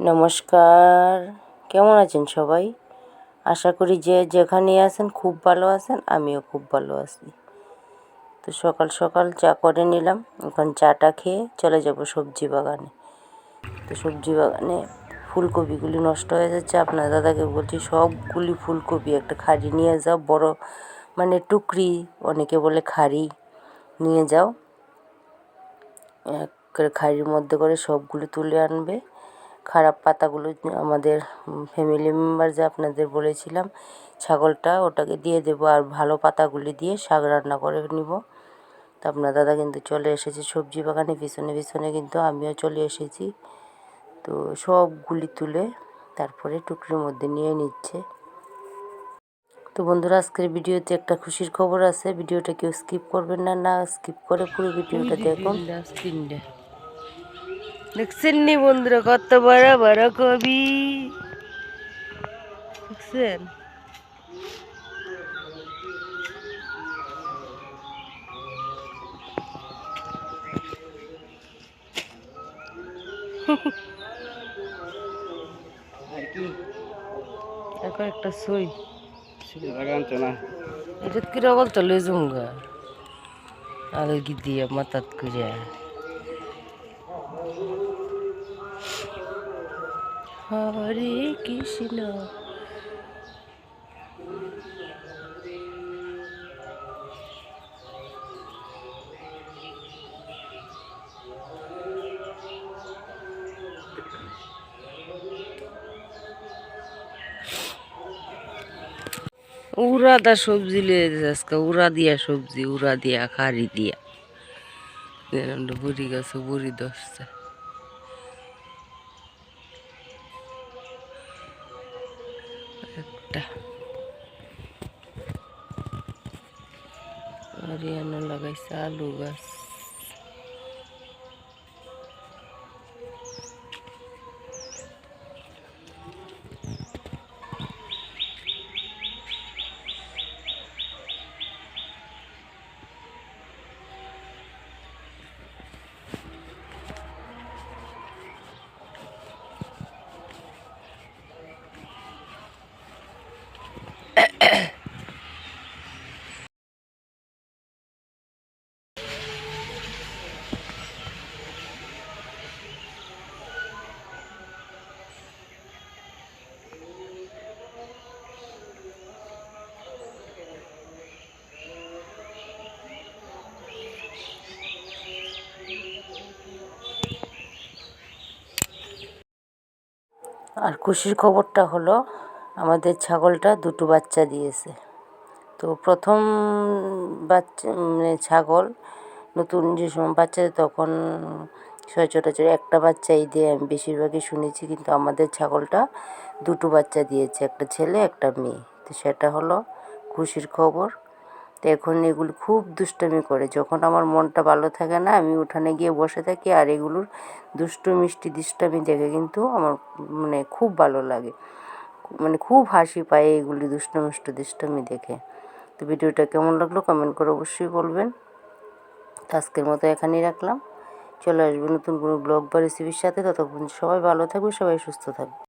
নমস্কার, কেমন আছেন সবাই? আশা করি যে যেখানে আছেন খুব ভালো আছেন, আমিও খুব ভালো আছি। তো সকাল সকাল চা করে নিলাম, এখন চাটা খেয়ে চলে যাব সবজি বাগানে। তো সবজি বাগানে ফুলকপিগুলি নষ্ট হয়ে যাচ্ছে, আপনার দাদাকে বলছি সবগুলি ফুলকপি একটা খাড়ি নিয়ে যাও, বড় মানে টুকরি, অনেকে বলে খাড়ি, নিয়ে যাও। খাড়ির মধ্যে করে সবগুলো তুলে আনবে। খারাপ পাতাগুলো আমাদের ফ্যামিলি মেম্বার যে আপনাদের বলেছিলাম ছাগলটা, ওটাকে দিয়ে দেবো, আর ভালো পাতাগুলি দিয়ে শাক রান্না করে নিব। তো আপনার দাদা কিন্তু চলে এসেছে সবজি বাগানে, পিছনে পিছনে কিন্তু আমিও চলে এসেছি। তো সবগুলি তুলে তারপরে টুকরির মধ্যে নিয়ে নিচ্ছে। তো বন্ধুরা, আজকের ভিডিওতে একটা খুশির খবর আছে, ভিডিওটা কেউ স্কিপ করবেন না, না স্কিপ করে পুরো ভিডিওটা দেখুন। দেখছেন নি বন্ধুরা, কত বড় বড় কবি দেখছেন? এখন একটা সই এটা কি রকম চলে জুঙ্গা আলগি দিয়ে মাথাত করে। হরে কৃষ্ণ। উড়াদা সবজি লিয়ে আজকে, উড়া দিয়া সবজি, উড়া দিয়া খাড়ি দিয়া বুড়ি গাছে বুড়ি ধরছে। একটা হরিয়ানা লাগাইছে আলু গাছ। আর খুশির খবরটা হলো, আমাদের ছাগলটা দুটো বাচ্চা দিয়েছে। তো প্রথম বাচ্চা মানে ছাগল নতুন যে সময় বাচ্চা দেয় তখন সচরাচর একটা বাচ্চাই দেয়, আমি বেশিরভাগই শুনেছি, কিন্তু আমাদের ছাগলটা দুটো বাচ্চা দিয়েছে, একটা ছেলে একটা মেয়ে। তো সেটা হলো খুশির খবর। তো এখন এগুলো খুব দুষ্টামি করে, যখন আমার মনটা ভালো থাকে না আমি উঠানে গিয়ে বসে থাকি, আর এগুলোর দুষ্টু মিষ্টি দুষ্টামি দেখে কিন্তু আমার মানে খুব ভালো লাগে, মানে খুব হাসি পায় এগুলি দুষ্টামি দেখে। তো ভিডিওটা কেমন লাগলো কমেন্ট করে অবশ্যই বলবেন। আজকের মতো এখানেই রাখলাম, চলে আসবো নতুন কোনো ব্লগ বা রেসিপির সাথে। ততক্ষণ সবাই ভালো থাকবে, সবাই সুস্থ থাকবে।